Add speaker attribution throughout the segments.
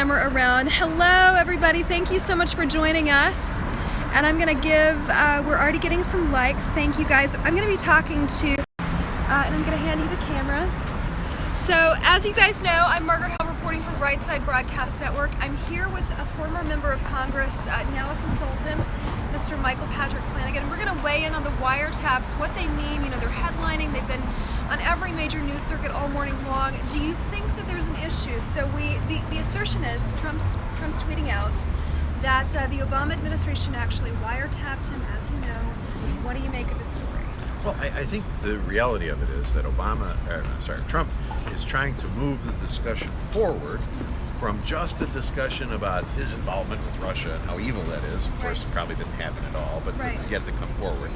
Speaker 1: camera around. Hello, everybody. Thank you so much for joining us. And I'm going to we're already getting some likes. Thank you, guys. I'm going to be talking to, and I'm going to hand you the camera. So, as you guys know, I'm Margaret Hall reporting for Right Side Broadcast Network. I'm here with a former member of Congress, now a consultant, Mr. Michael Patrick Flanagan. We're going to weigh in on the wiretaps, what they mean. You know, they're headlining. They've been on every major news circuit all morning long. Do you think that there's an issue? So the assertion is, Trump's tweeting out that the Obama administration actually wiretapped him, as you know. What do you make of this story?
Speaker 2: Well, I think the reality of it is that Trump is trying to move the discussion forward from just a discussion about his involvement with Russia and how evil that is. Of course, it probably didn't happen at all, but it's yet to come forward.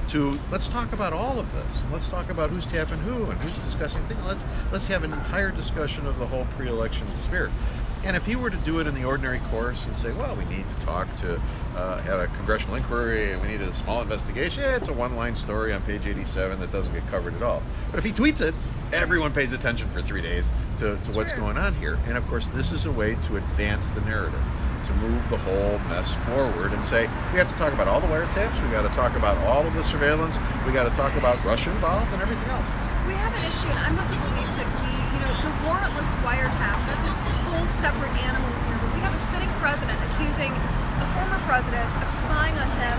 Speaker 2: To let's talk about all of this. Let's talk about who's tapping who and who's discussing things. Let's have an entire discussion of the whole pre-election sphere. And if he were to do it in the ordinary course and say, well, we need to talk to have a congressional inquiry and we need a small investigation, it's a one-line story on page 87 that doesn't get covered at all. But if he tweets it, everyone pays attention for 3 days to what's going on here. And of course, this is a way to advance the narrative, to move the whole mess forward and say, we have to talk about all the wiretaps, we got to talk about all of the surveillance, we got to talk about Russia involved and everything else.
Speaker 1: We have an issue, and I'm of the belief that the warrantless wiretap, that's its whole separate animal here, but we have a sitting president accusing a former president of spying on him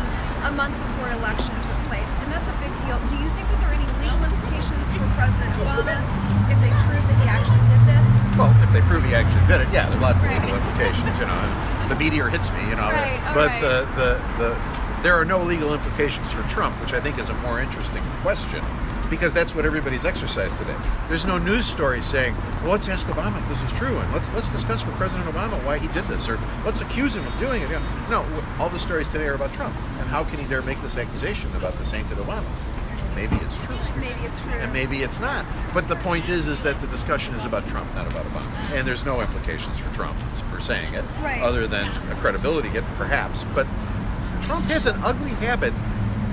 Speaker 1: a month before an election took place, and that's a big deal. Do you think that there are any legal implications for President Obama if they prove that he actually did this?
Speaker 2: Well, if they prove he actually did it, yeah, there are lots of legal implications, you know. The meteor hits me, you know. But there are no legal implications for Trump, which I think is a more interesting question, because that's what everybody's exercised today. There's no news story saying, well, let's ask Obama if this is true, and let's discuss with President Obama why he did this, or let's accuse him of doing it. No, all the stories today are about Trump, and how can he dare make this accusation about the sainted Obama? Maybe it's true.
Speaker 1: Maybe it's true.
Speaker 2: And maybe it's not. But the point is that the discussion is about Trump, not about Obama. And there's no implications for Trump for saying it, other than a credibility hit, perhaps. But Trump has an ugly habit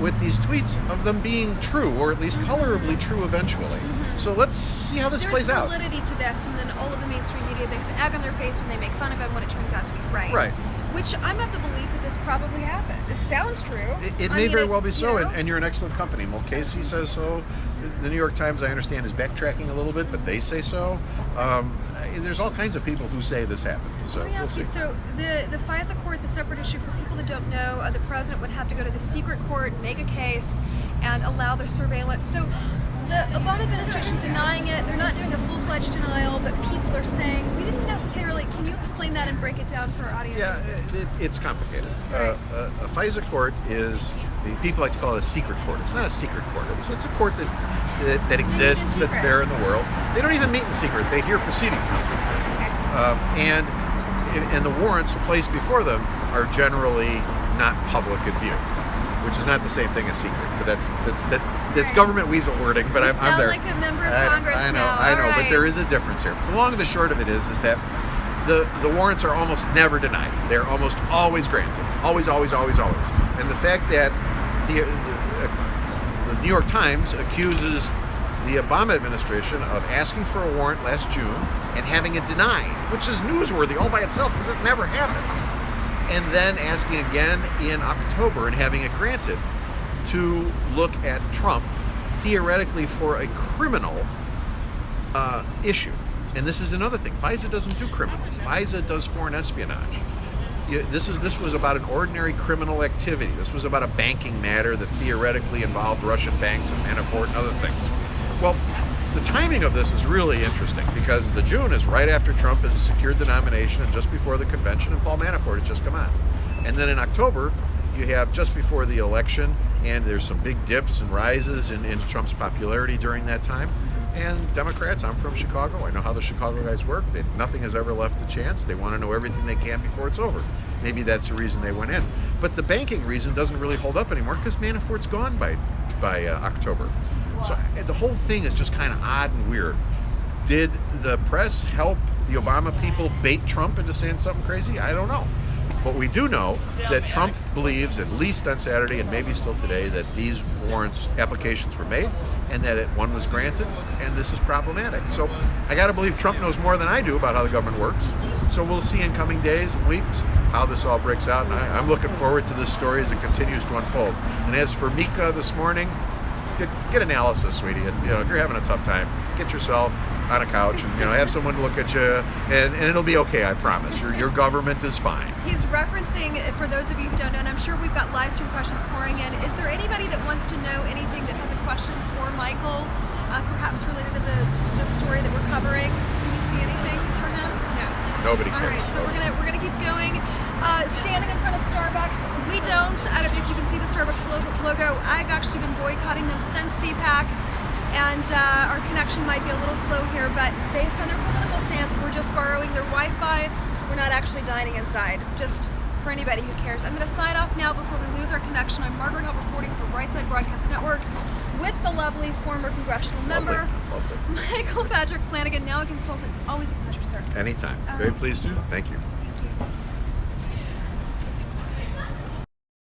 Speaker 2: with these tweets of them being true, or at least colorably true eventually. Mm-hmm. So let's see how this plays out.
Speaker 1: There's validity to this, and then all of the mainstream media, they have the egg on their face when they make fun of him when it turns out to be right.
Speaker 2: Right.
Speaker 1: Which I'm of the belief that this probably happened. It sounds true.
Speaker 2: It may very well be so, and you're an excellent company. Mulcahy says so. The New York Times, I understand, is backtracking a little bit, but they say so. There's all kinds of people who say this happened. So
Speaker 1: let me ask you, so the FISA court, the separate issue, for people that don't know, the president would have to go to the secret court, make a case, and allow the surveillance. So the Obama administration denying it, they're not doing a full-fledged denial, but people are saying, we didn't necessarily, can you explain that and break it down for our audience?
Speaker 2: Yeah, it's complicated. A FISA court is, people like to call it a secret court. It's not a secret court. It's a court that exists, that's there in the world. They don't even meet in secret. They hear proceedings in secret. And the warrants placed before them are generally not public in view, which is not the same thing as secret. But that's government weasel wording. But I'm there.
Speaker 1: Like a member of Congress
Speaker 2: I know,
Speaker 1: now.
Speaker 2: I know. But there is a difference here. The long and the short of it is that the warrants are almost never denied. They're almost always granted. Always, always, always, always. And the fact that the New York Times accuses the Obama administration of asking for a warrant last June and having it denied, which is newsworthy all by itself because it never happens, and then asking again in October and having it granted to look at Trump theoretically for a criminal issue. And this is another thing. FISA doesn't do criminal. FISA does foreign espionage. This was about an ordinary criminal activity. This was about a banking matter that theoretically involved Russian banks and Manafort and other things. Well, the timing of this is really interesting because the June is right after Trump has secured the nomination and just before the convention, and Paul Manafort has just come on. And then in October, you have just before the election, and there's some big dips and rises in Trump's popularity during that time. And Democrats, I'm from Chicago, I know how the Chicago guys work. Nothing has ever left a chance. They want to know everything they can before it's over. Maybe that's the reason they went in. But the banking reason doesn't really hold up anymore because Manafort's gone by October. So the whole thing is just kind of odd and weird. Did the press help the Obama people bait Trump into saying something crazy? I don't know. But we do know that Trump believes, at least on Saturday and maybe still today, that these warrants applications were made and that one was granted, and this is problematic. So I got to believe Trump knows more than I do about how the government works. So we'll see in coming days and weeks how this all breaks out, and I'm looking forward to this story as it continues to unfold. And as for Mika this morning, get analysis, sweetie. And, if you're having a tough time, get yourself on a couch and have someone look at you, and it'll be okay. I promise. Your government is fine.
Speaker 1: He's referencing, for those of you who don't know, and I'm sure we've got live stream questions pouring in. Is there anybody that wants to know anything that has a question for Michael, perhaps related to the story that we're covering? Can you see anything for him? No.
Speaker 2: Nobody cares.
Speaker 1: All right, so we're gonna keep going. Standing in front of Starbucks, we don't. I don't know if you can see the Starbucks logo. I've actually been boycotting them since CPAC, and our connection might be a little slow here, but based on their political stance, we're just borrowing their Wi-Fi. We're not actually dining inside, just for anybody who cares. I'm going to sign off now before we lose our connection. I'm Margaret Hull reporting for Brightside Broadcast Network with the lovely former congressional member,
Speaker 2: Lovely.
Speaker 1: Michael Patrick Flanagan, now a consultant. Always a pleasure, sir.
Speaker 2: Anytime. Very pleased to. Thank you.